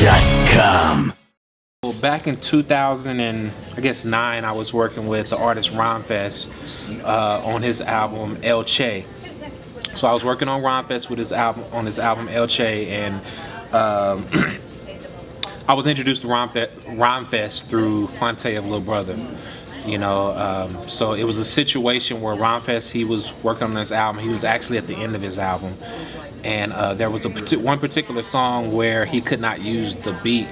Rapzilla.com. Well, back in 2009, I was working with the artist Ronfest on his album El Che. So I was working on Ronfest with his album El Che, and I was introduced to Ronfest through Fonte of Lil Brother. You know, so it was a situation where Ronfest, he was working on this album. He was actually at the end of his album, and there was one particular song where he could not use the beat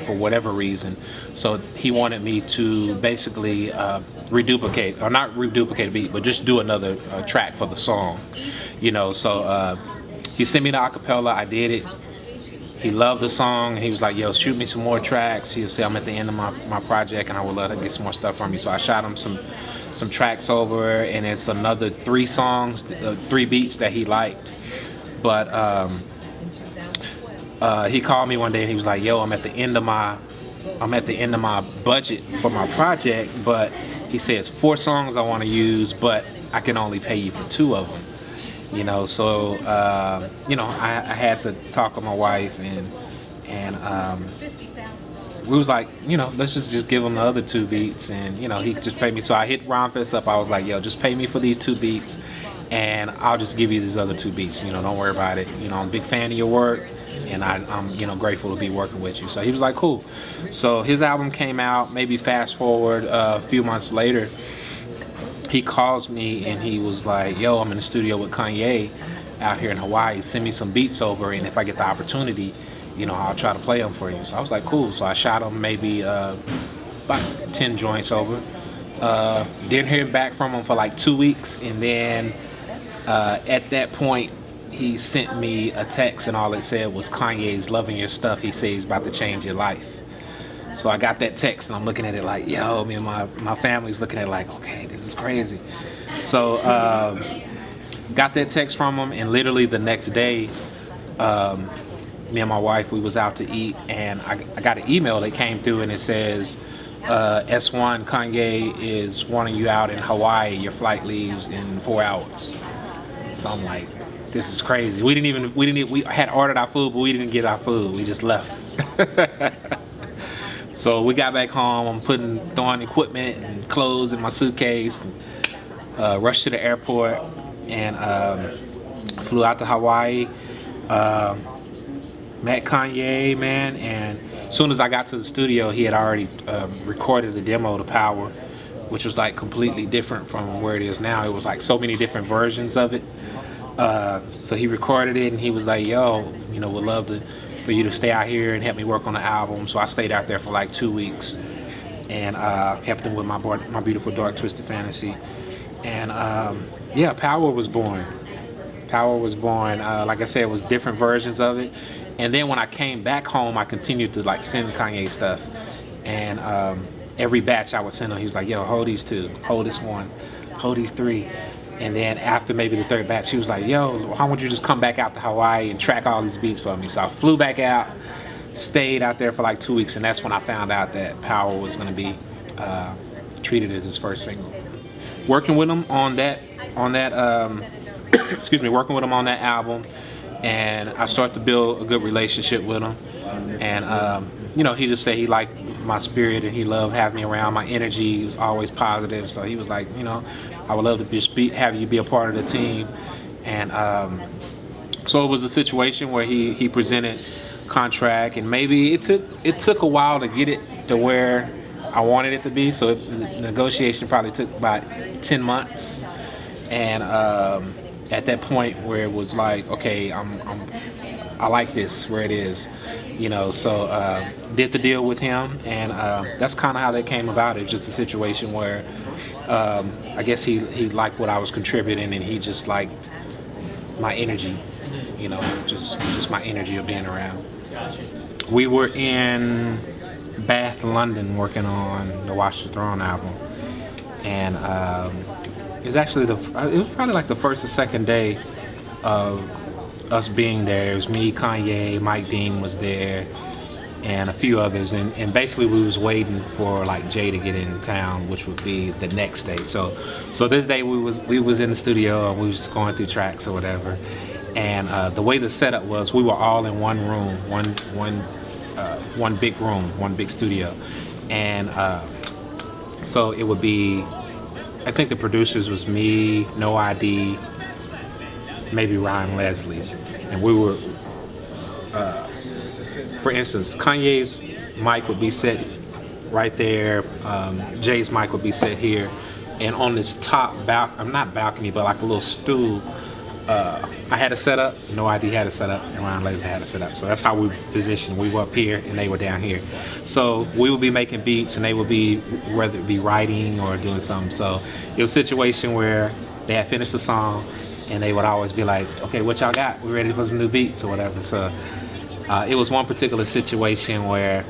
for whatever reason. So he wanted me to basically reduplicate, or not reduplicate a beat, but just do another track for the song. You know, so he sent me the acapella. I did it. He loved the song. He was like, yo, shoot me some more tracks. He'll say I'm at the end of my project and I would love to get some more stuff from you. So I shot him some tracks over, and it's another 3 songs, 3 beats that he liked. But he called me one day and he was like, yo, I'm at the end of my budget for my project, but he said it's 4 songs I want to use, but I can only pay you for 2 of them. You know, so you know, I had to talk with my wife, and we was like, you know, let's just give him the other 2 beats, and you know, he just paid me. So I hit Ronfest up. I was like, yo, just pay me for these 2 beats, and I'll just give you these other 2 beats. You know, don't worry about it. You know, I'm a big fan of your work, and I'm you know, grateful to be working with you. So he was like, cool. So his album came out. Maybe fast forward a few months later, he calls me and he was like, yo, I'm in the studio with Kanye out here in Hawaii. Send me some beats over, and if I get the opportunity, you know, I'll try to play them for you. So I was like, cool. So I shot him maybe about 10 joints over. Didn't hear back from him for like 2 weeks, and then at that point, he sent me a text, and all it said was, Kanye's loving your stuff. He says he's about to change your life. So I got that text, and I'm looking at it like, yo, me and my family's looking at it like, okay, this is crazy. So got that text from him, and literally the next day, me and my wife, we was out to eat, and I got an email that came through, and it says, S1 Kanye is wanting you out in Hawaii. Your flight leaves in 4 hours. So I'm like, this is crazy. We had ordered our food, but we didn't get our food. We just left. So we got back home. I'm throwing equipment and clothes in my suitcase. Rushed to the airport and flew out to Hawaii. Met Kanye, man, and as soon as I got to the studio, he had already recorded the demo to Power, which was like completely different from where it is now. It was like so many different versions of it. So he recorded it, and he was like, yo, you know, would love for you to stay out here and help me work on the album. So I stayed out there for like 2 weeks and helped him with my beautiful Dark Twisted Fantasy. And yeah, Power was born. Power was born. Like I said, it was different versions of it. And then when I came back home, I continued to like send Kanye stuff. And every batch I would send him, he was like, yo, hold these 2, hold this 1, hold these 3. And then after maybe the 3rd batch, he was like, yo, why don't you just come back out to Hawaii and track all these beats for me? So I flew back out, stayed out there for like 2 weeks, and that's when I found out that Power was going to be treated as his first single. Working with him on that excuse me, working with him on that album, and I started to build a good relationship with him. And you know, he just said he liked my spirit and he loved having me around. My energy was always positive, so he was like, you know, I would love to have you be a part of the team. And so it was a situation where he presented contract, and maybe it took a while to get it to where I wanted it to be. So the negotiation probably took about 10 months, and at that point where it was like, okay, I like this where it is, you know. So did the deal with him, and that's kind of how that came about. It was just a situation where I guess he liked what I was contributing, and he just liked my energy, you know, just my energy of being around. We were in Bath, London, working on the Watch the Throne album, and it was actually it was probably like the first or second day of us being there. It was me, Kanye, Mike Dean was there, and a few others, and basically we was waiting for like Jay to get in town, which would be the next day. So this day we was in the studio, and we was just going through tracks or whatever, And the way the setup was, we were all in one room, one big room, one big studio, and so it would be, I think the producers was me, No ID, maybe Ryan Leslie, and we were, for instance, Kanye's mic would be set right there, Jay's mic would be set here, and on this top not balcony, but like a little stool, I had it set up, No ID had it set up, and Ryan Leslie had it set up. So that's how we positioned. We were up here and they were down here. So we would be making beats and they would be, whether it be writing or doing something. So it was a situation where they had finished the song and they would always be like, okay, what y'all got? We ready for some new beats or whatever. So it was one particular situation where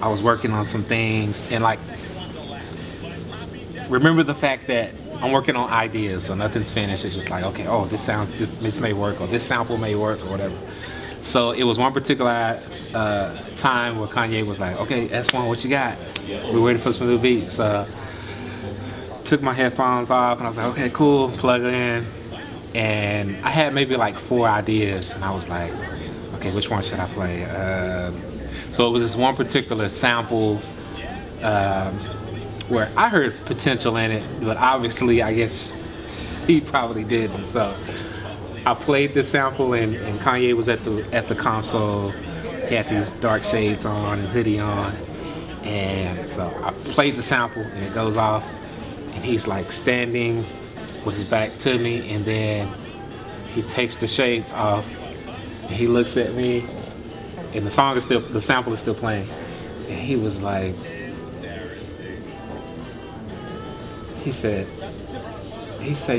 I was working on some things, and like, remember the fact that I'm working on ideas, so nothing's finished. It's just like, okay, oh, this may work, or this sample may work, or whatever. So it was one particular time where Kanye was like, okay, S1, what you got? We're waiting for some new beats. Took my headphones off, and I was like, okay, cool, plug it in. And I had maybe like 4 ideas, and I was like, okay, which one should I play? So it was this one particular sample where I heard potential in it, but obviously I guess he probably didn't. So I played this sample, and Kanye was at the console. He had these dark shades on and hoodie on, and so I played the sample, and it goes off, and he's like standing with his back to me, and then he takes the shades off, and he looks at me, and the sample is still playing, and he was like, he said,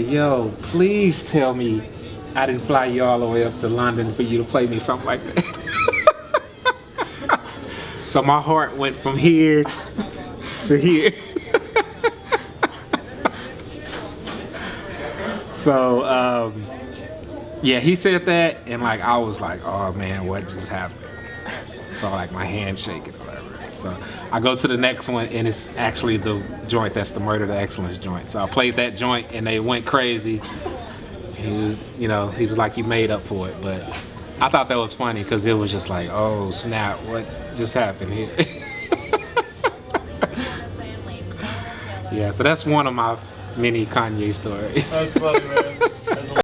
yo, please tell me I didn't fly you all the way up to London for you to play me something like that. So my heart went from here to here. So yeah, he said that, and like I was like, oh man, what just happened? So like my hand shaking or whatever. So I go to the next one, and it's actually the joint that's the Murder to Excellence joint. So I played that joint, and they went crazy. He was like, you made up for it. But I thought that was funny because it was just like, oh snap, what just happened here? Yeah, so that's one of my many Kanye stories. That's funny, man.